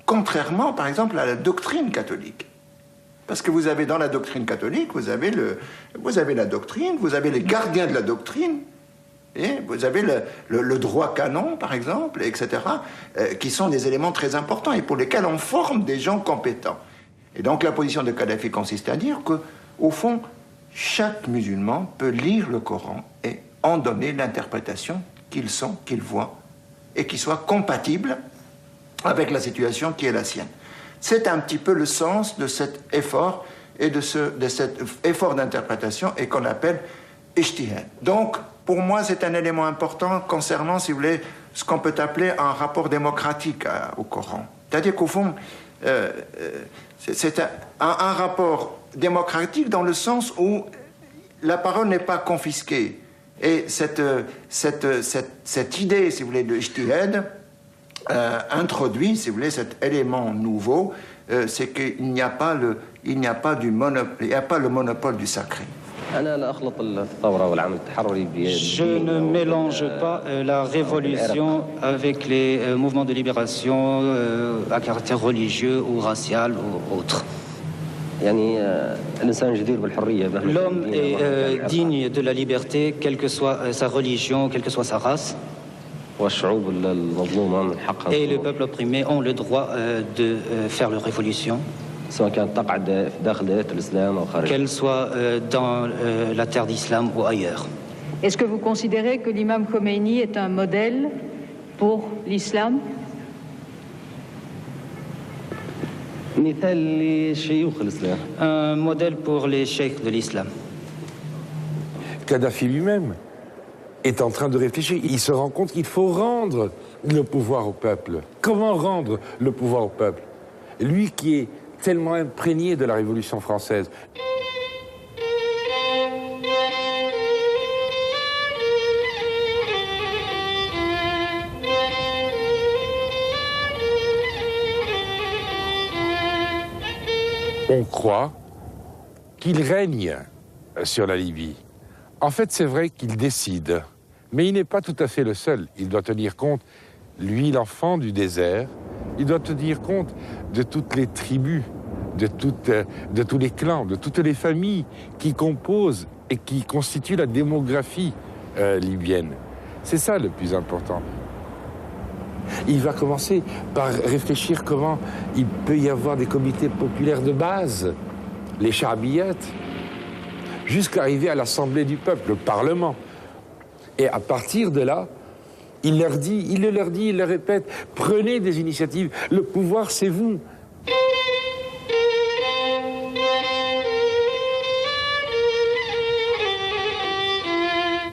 contrairement, par exemple, à la doctrine catholique. Parce que vous avez dans la doctrine catholique, vous avez la doctrine, vous avez les gardiens de la doctrine, et vous avez le droit canon, par exemple, etc., qui sont des éléments très importants et pour lesquels on forme des gens compétents. Et donc la position de Kadhafi consiste à dire que, au fond, chaque musulman peut lire le Coran et en donner l'interprétation qu'il sent, qu'il voit, et qui soit compatible avec la situation qui est la sienne. C'est un petit peu le sens de cet effort et de cet effort d'interprétation et qu'on appelle ijtihad. Donc, pour moi, c'est un élément important concernant, si vous voulez, ce qu'on peut appeler un rapport démocratique au Coran. C'est-à-dire qu'au fond, c'est un rapport démocratique dans le sens où la parole n'est pas confisquée. Et cette idée, si vous voulez, de ijtihad introduit, si vous voulez, cet élément nouveau, c'est qu'il n'y a pas le monopole du sacré. Je ne mélange pas la révolution avec les mouvements de libération à caractère religieux ou racial ou autre. L'homme est digne de la liberté, quelle que soit sa religion, quelle que soit sa race. Et les peuples opprimés ont le droit de faire leur révolution, qu'elle soit dans la terre d'islam ou ailleurs. Est-ce que vous considérez que l'imam Khomeini est un modèle pour l'islam ? Un modèle pour les cheikhs de l'islam. Kadhafi lui-même est en train de réfléchir. Il se rend compte qu'il faut rendre le pouvoir au peuple. Comment rendre le pouvoir au peuple? Lui qui est tellement imprégné de la Révolution française. On croit qu'il règne sur la Libye. En fait, c'est vrai qu'il décide, mais il n'est pas tout à fait le seul. Il doit tenir compte, lui, l'enfant du désert, il doit tenir compte de toutes les tribus, de tous les clans, de toutes les familles qui composent et qui constituent la démographie libyenne. C'est ça le plus important. Il va commencer par réfléchir comment il peut y avoir des comités populaires de base, les Cha'biyat, jusqu'à arriver à l'Assemblée du peuple, le Parlement. Et à partir de là, il leur dit, il leur répète, prenez des initiatives, le pouvoir c'est vous.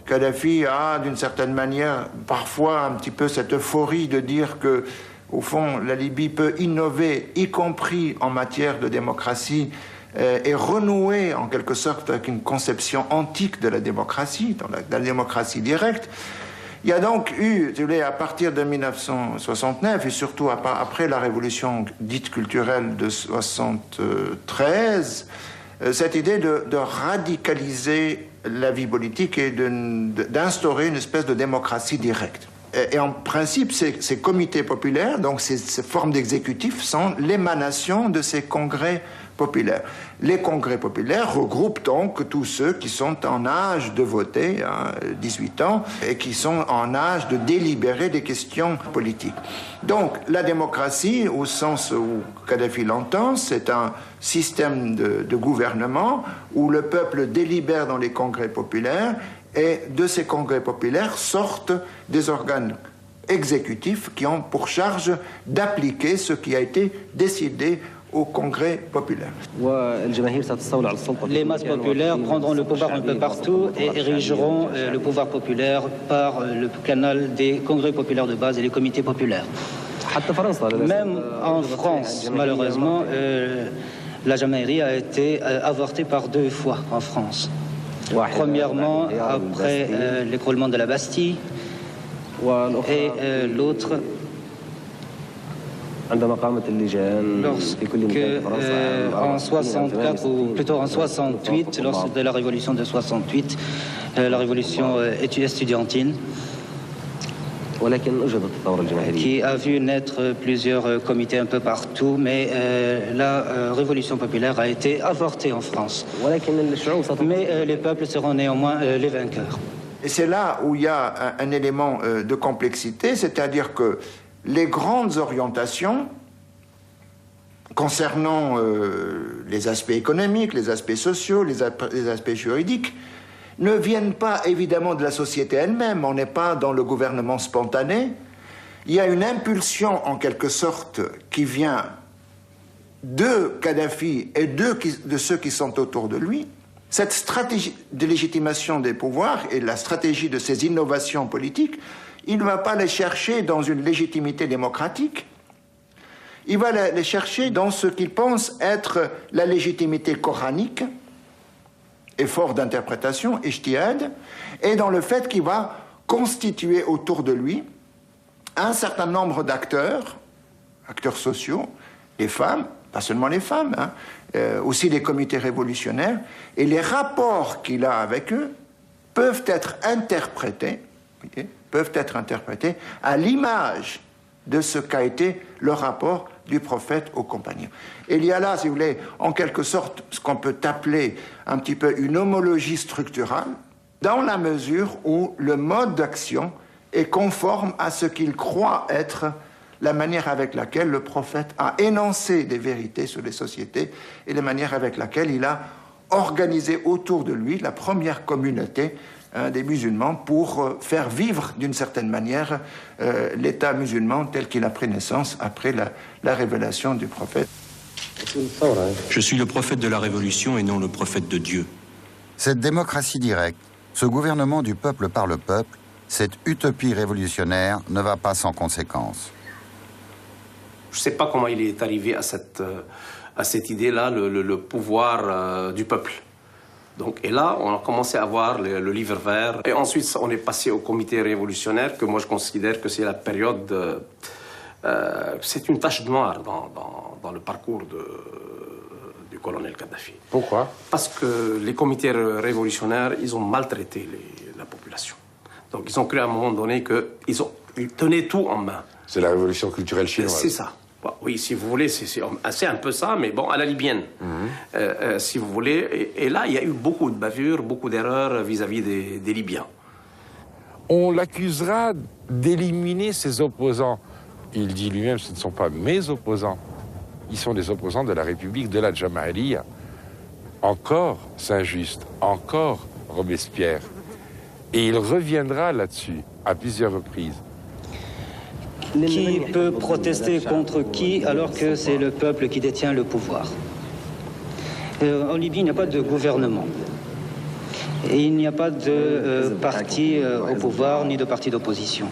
Kadhafi a, d'une certaine manière, parfois un petit peu cette euphorie de dire que, au fond, la Libye peut innover, y compris en matière de démocratie, et renouer en quelque sorte avec une conception antique de la démocratie, dans la démocratie directe. Il y a donc eu, si vous voulez, à partir de 1969, et surtout après la révolution dite culturelle de 1973, cette idée de radicaliser la vie politique et d'instaurer une espèce de démocratie directe. Et en principe, ces comités populaires, donc ces formes d'exécutif, sont l'émanation de ces congrès populaires. Les congrès populaires regroupent donc tous ceux qui sont en âge de voter, 18 ans, et qui sont en âge de délibérer des questions politiques. Donc, la démocratie, au sens où Kadhafi l'entend, c'est un système de gouvernement où le peuple délibère dans les congrès populaires, et de ces congrès populaires sortent des organes exécutifs qui ont pour charge d'appliquer ce qui a été décidé au congrès populaire. Les masses populaires prendront le pouvoir un peu partout et érigeront le pouvoir populaire par le canal des congrès populaires de base et les comités populaires. Même en France, malheureusement, la Jamaïrie a été avortée par 2 fois en France. Premièrement, après l'écroulement de la Bastille, et l'autre lorsque en 64 ou plutôt en 68, lors de la révolution de 68, la révolution estudiantine, qui a vu naître plusieurs comités un peu partout, mais la révolution populaire a été avortée en France. Mais les peuples seront néanmoins les vainqueurs. Et c'est là où il y a un élément de complexité, c'est-à-dire que les grandes orientations concernant les aspects économiques, les aspects sociaux, les aspects juridiques, ne viennent pas évidemment de la société elle-même. On n'est pas dans le gouvernement spontané. Il y a une impulsion, en quelque sorte, qui vient de Kadhafi et de ceux qui sont autour de lui. Cette stratégie de légitimation des pouvoirs et la stratégie de ces innovations politiques, il ne va pas les chercher dans une légitimité démocratique. Il va les chercher dans ce qu'il pense être la légitimité coranique, effort d'interprétation, ijtihad, et dans le fait qu'il va constituer autour de lui un certain nombre d'acteurs, acteurs sociaux, les femmes, pas seulement les femmes, aussi les comités révolutionnaires, et les rapports qu'il a avec eux peuvent être interprétés, à l'image de ce qu'a été le rapport du prophète aux compagnons. Et il y a là, si vous voulez, en quelque sorte, ce qu'on peut appeler un petit peu une homologie structurale, dans la mesure où le mode d'action est conforme à ce qu'il croit être la manière avec laquelle le prophète a énoncé des vérités sur les sociétés et la manière avec laquelle il a organisé autour de lui la première communauté des musulmans pour faire vivre d'une certaine manière l'État musulman tel qu'il a pris naissance après la révélation du prophète. Je suis le prophète de la révolution et non le prophète de Dieu. Cette démocratie directe, ce gouvernement du peuple par le peuple, cette utopie révolutionnaire ne va pas sans conséquences. Je ne sais pas comment il est arrivé à cette idée-là, le pouvoir du peuple. Donc, et là, on a commencé à voir le livre vert. Et ensuite, on est passé au comité révolutionnaire, que moi je considère que c'est la période... c'est une tache noire dans le parcours du colonel Kadhafi. Pourquoi? Parce que les comités révolutionnaires, ils ont maltraité la population. Donc, ils ont cru à un moment donné qu'ils tenaient tout en main. C'est la révolution culturelle chinoise. C'est ça. Oui, si vous voulez, c'est un peu ça, mais bon, à la libyenne, si vous voulez. Et là, il y a eu beaucoup de bavures, beaucoup d'erreurs vis-à-vis des Libyens. On l'accusera d'éliminer ses opposants. Il dit lui-même, ce ne sont pas mes opposants. Ils sont des opposants de la République de la Jamahiriya. Encore Saint-Just, encore Robespierre. Et il reviendra là-dessus à plusieurs reprises. Qui peut protester contre qui alors que c'est le peuple qui détient le pouvoir? En Libye, il n'y a pas de gouvernement. Et il n'y a pas de parti au pouvoir ni de parti d'opposition.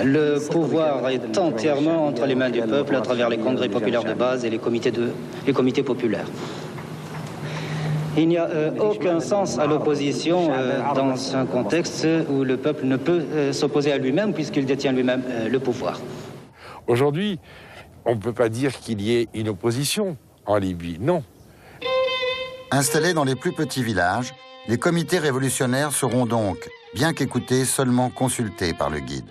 Le pouvoir est entièrement entre les mains du peuple à travers les congrès populaires de base et les comités populaires. Il n'y a aucun sens à l'opposition dans un contexte où le peuple ne peut s'opposer à lui-même puisqu'il détient lui-même le pouvoir. Aujourd'hui, on ne peut pas dire qu'il y ait une opposition en Libye, non. Installés dans les plus petits villages, les comités révolutionnaires seront donc, bien qu'écoutés, seulement consultés par le guide.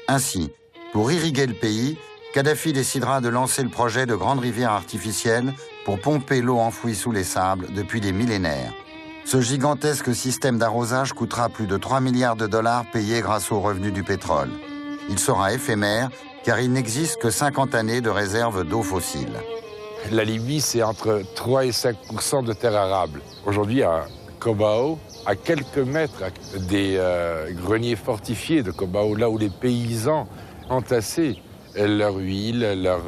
Ainsi, pour irriguer le pays, Kadhafi décidera de lancer le projet de grandes rivières artificielles pour pomper l'eau enfouie sous les sables depuis des millénaires. Ce gigantesque système d'arrosage coûtera plus de 3 milliards de dollars payés grâce aux revenus du pétrole. Il sera éphémère car il n'existe que 50 années de réserve d'eau fossile. La Libye, c'est entre 3 et 5% de terre arable. Aujourd'hui, à Kobao, à quelques mètres des greniers fortifiés de Kobao, là où les paysans entassaient leur huile, leurs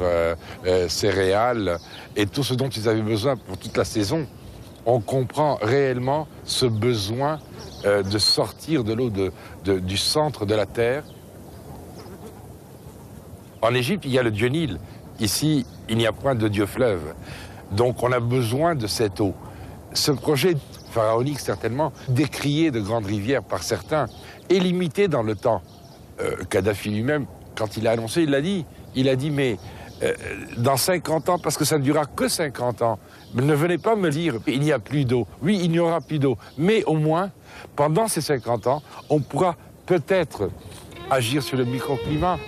céréales et tout ce dont ils avaient besoin pour toute la saison, on comprend réellement ce besoin de sortir de l'eau du centre de la terre. En Égypte, il y a le dieu Nil. Ici, il n'y a point de dieu fleuve. Donc on a besoin de cette eau. Ce projet pharaonique, certainement, décrié de grandes rivières par certains, est limité dans le temps. Kadhafi lui-même, quand il a annoncé, il a dit, mais dans 50 ans, parce que ça ne durera que 50 ans, ne venez pas me dire, il n'y a plus d'eau. Oui, il n'y aura plus d'eau. Mais au moins, pendant ces 50 ans, on pourra peut-être agir sur le microclimat.